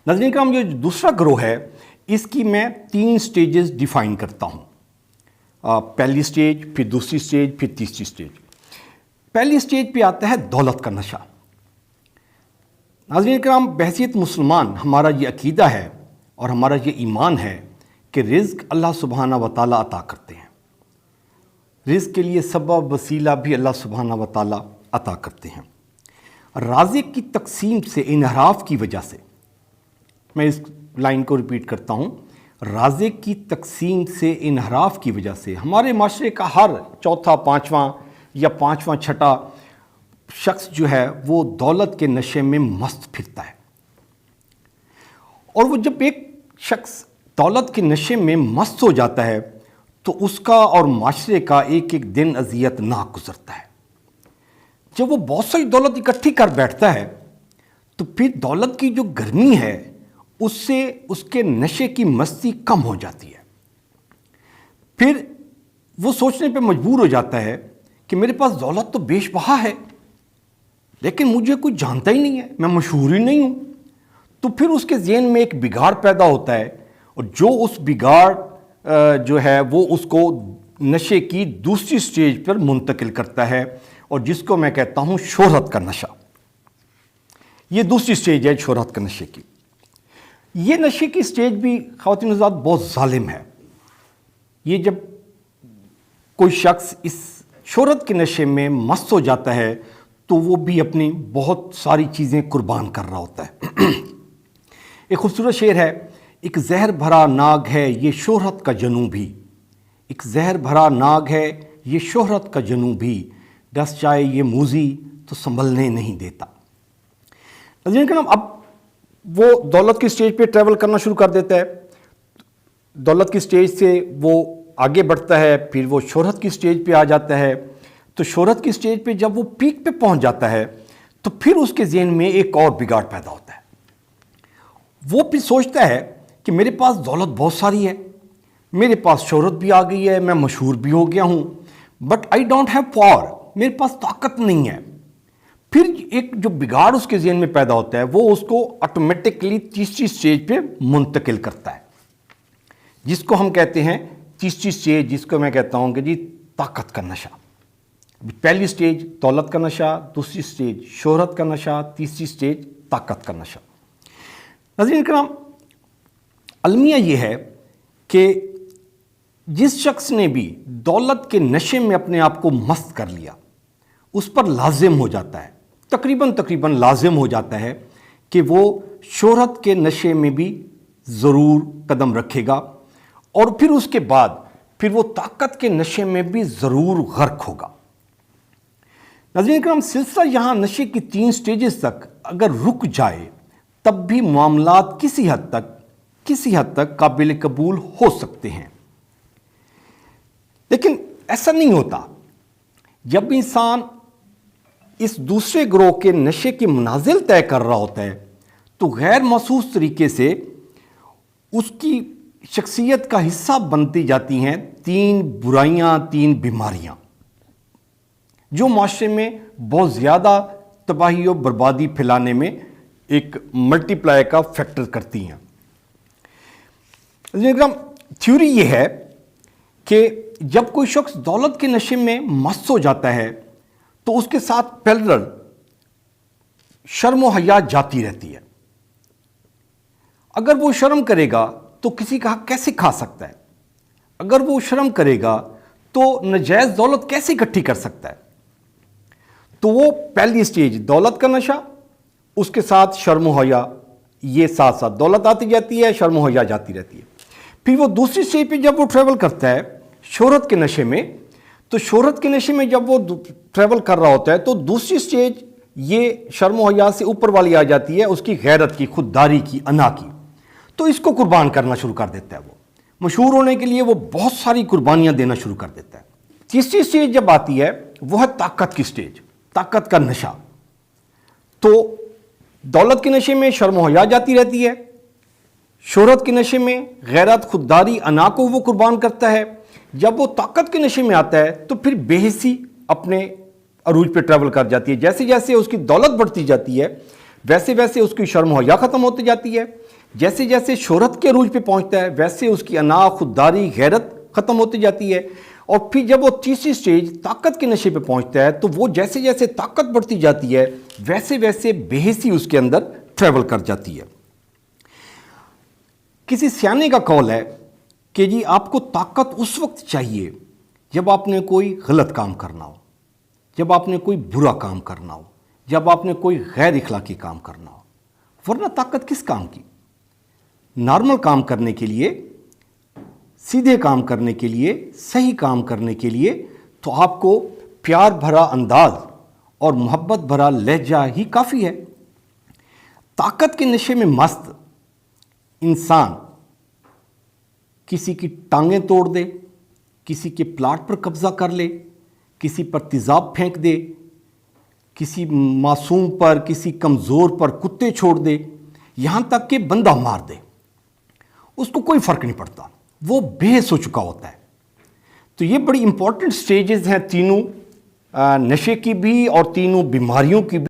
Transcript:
ناظرین کرام، یہ جو دوسرا گروہ ہے اس کی میں 3 سٹیجز ڈیفائن کرتا ہوں. پہلی سٹیج، پھر دوسری سٹیج، پھر تیسری سٹیج. پہلی سٹیج پہ آتا ہے دولت کا نشہ. ناظرین کرام، بحیثیت مسلمان ہمارا یہ عقیدہ ہے اور ہمارا یہ ایمان ہے کہ رزق اللہ سبحانہ و تعالیٰ عطا کرتے ہیں. رزق کے لیے سبب وسیلہ بھی اللہ سبحانہ و تعالیٰ عطا کرتے ہیں. رازق کی تقسیم سے انحراف کی وجہ سے، میں اس لائن کو ریپیٹ کرتا ہوں، رازق کی تقسیم سے انحراف کی وجہ سے ہمارے معاشرے کا ہر چوتھا، پانچواں یا پانچواں چھٹا شخص جو ہے وہ دولت کے نشے میں مست پھرتا ہے. اور وہ جب ایک شخص دولت کے نشے میں مست ہو جاتا ہے تو اس کا اور معاشرے کا ایک ایک دن اذیت ناک گزرتا ہے. جب وہ بہت ساری دولت اکٹھی کر بیٹھتا ہے تو پھر دولت کی جو گرمی ہے اس سے اس کے نشے کی مستی کم ہو جاتی ہے. پھر وہ سوچنے پہ مجبور ہو جاتا ہے کہ میرے پاس دولت تو بیش بہا ہے لیکن مجھے کوئی جانتا ہی نہیں ہے، میں مشہور ہی نہیں ہوں. تو پھر اس کے ذہن میں ایک بگاڑ پیدا ہوتا ہے اور جو اس بگاڑ جو ہے وہ اس کو نشے کی دوسری سٹیج پر منتقل کرتا ہے اور جس کو میں کہتا ہوں شہرت کا نشہ. یہ دوسری سٹیج ہے شہرت کا نشے کی. یہ نشے کی سٹیج بھی خواتین حضرات بہت ظالم ہے. یہ جب کوئی شخص اس شہرت کے نشے میں مست ہو جاتا ہے تو وہ بھی اپنی بہت ساری چیزیں قربان کر رہا ہوتا ہے. ایک خوبصورت شعر ہے، ایک زہر بھرا ناگ ہے یہ شہرت کا جنوں بھی، ایک زہر بھرا ناگ ہے یہ شہرت کا جنوں بھی، ڈس جائے یہ موذی تو سنبھلنے نہیں دیتا. ناظرین کرام، اب وہ دولت کی سٹیج پہ ٹریول کرنا شروع کر دیتا ہے. دولت کی سٹیج سے وہ آگے بڑھتا ہے، پھر وہ شہرت کی سٹیج پہ آ جاتا ہے. تو شہرت کی سٹیج پہ جب وہ پیک پہ پہنچ جاتا ہے تو پھر اس کے ذہن میں ایک اور بگاڑ پیدا ہوتا ہے. وہ پھر سوچتا ہے کہ میرے پاس دولت بہت ساری ہے، میرے پاس شہرت بھی آ گئی ہے، میں مشہور بھی ہو گیا ہوں، but I don't have power, میرے پاس طاقت نہیں ہے. پھر ایک جو بگاڑ اس کے ذہن میں پیدا ہوتا ہے وہ اس کو آٹومیٹکلی تیسری سٹیج پہ منتقل کرتا ہے، جس کو ہم کہتے ہیں تیسری سٹیج، جس کو میں کہتا ہوں کہ جی طاقت کا نشہ. پہلی سٹیج دولت کا نشہ، دوسری سٹیج شہرت کا نشہ، تیسری سٹیج طاقت کا نشہ. ناظرین کرام، المیہ یہ ہے کہ جس شخص نے بھی دولت کے نشے میں اپنے آپ کو مست کر لیا اس پر لازم ہو جاتا ہے، تقریباً لازم ہو جاتا ہے کہ وہ شہرت کے نشے میں بھی ضرور قدم رکھے گا اور پھر اس کے بعد پھر وہ طاقت کے نشے میں بھی ضرور غرق ہوگا. ناظرین کرام، سلسلہ یہاں نشے کی 3 سٹیجز تک اگر رک جائے تب بھی معاملات کسی حد تک قابل قبول ہو سکتے ہیں. لیکن ایسا نہیں ہوتا. جب انسان اس دوسرے گروہ کے نشے کی منازل طے کر رہا ہوتا ہے تو غیر محسوس طریقے سے اس کی شخصیت کا حصہ بنتی جاتی ہیں 3 برائیاں، 3 بیماریاں جو معاشرے میں بہت زیادہ تباہی و بربادی پھیلانے میں ایک ملٹی پلائی کا فیکٹر کرتی ہیں. تھیوری یہ ہے کہ جب کوئی شخص دولت کے نشے میں مست ہو جاتا ہے تو اس کے ساتھ پیرلل شرم و حیا جاتی رہتی ہے. اگر وہ شرم کرے گا تو کسی کا حق کیسے کھا سکتا ہے؟ اگر وہ شرم کرے گا تو ناجائز دولت کیسے اکٹھی کر سکتا ہے؟ تو وہ پہلی سٹیج دولت کا نشہ، اس کے ساتھ شرم و حیا، یہ ساتھ ساتھ دولت آتی جاتی ہے، شرم و حیا جاتی رہتی ہے. پھر وہ دوسری سٹیج پہ جب وہ ٹریول کرتا ہے شہرت کے نشے میں، تو شہرت کے نشے میں جب وہ ٹریول کر رہا ہوتا ہے تو دوسری سٹیج یہ شرم و حیا سے اوپر والی آ جاتی ہے، اس کی غیرت کی، خودداری کی، انا کی. تو اس کو قربان کرنا شروع کر دیتا ہے. وہ مشہور ہونے کے لیے وہ بہت ساری قربانیاں دینا شروع کر دیتا ہے. تیسری سٹیج جب آتی ہے وہ ہے طاقت کی سٹیج، طاقت کا نشہ. تو دولت کے نشے میں شرم و حیا جاتی رہتی ہے، شہرت کے نشے میں غیرت، خودداری، انا کو وہ قربان کرتا ہے. جب وہ طاقت کے نشے میں آتا ہے تو پھر بے حسی اپنے عروج پہ ٹریول کر جاتی ہے. جیسے جیسے اس کی دولت بڑھتی جاتی ہے ویسے ویسے اس کی شرم و حیا ختم ہوتی جاتی ہے، جیسے جیسے شہرت کے عروج پہ پہنچتا ہے ویسے اس کی انا، خودداری، غیرت ختم ہوتی جاتی ہے، اور پھر جب وہ تیسری سٹیج طاقت کے نشے پہ پہنچتا ہے تو وہ جیسے جیسے طاقت بڑھتی جاتی ہے ویسے ویسے بے حسی اس کے اندر ٹریول کر جاتی ہے۔ کسی سیانے کا قول ہے کہ جی آپ کو طاقت اس وقت چاہیے جب آپ نے کوئی غلط کام کرنا ہو، جب آپ نے کوئی برا کام کرنا ہو، جب آپ نے کوئی غیر اخلاقی کام کرنا ہو، ورنہ طاقت کس کام کی؟ نارمل کام کرنے کے لیے، سیدھے کام کرنے کے لیے، صحیح کام کرنے کے لیے تو آپ کو پیار بھرا انداز اور محبت بھرا لہجہ ہی کافی ہے۔ طاقت کے نشے میں مست انسان کسی کی ٹانگیں توڑ دے، کسی کے پلاٹ پر قبضہ کر لے، کسی پر تیزاب پھینک دے، کسی معصوم پر، کسی کمزور پر کتے چھوڑ دے، یہاں تک کہ بندہ مار دے، اس کو کوئی فرق نہیں پڑتا، وہ بے حس ہو چکا ہوتا ہے۔ تو یہ بڑی امپورٹنٹ سٹیجز ہیں تینوں، نشے کی بھی اور تینوں بیماریوں کی بھی۔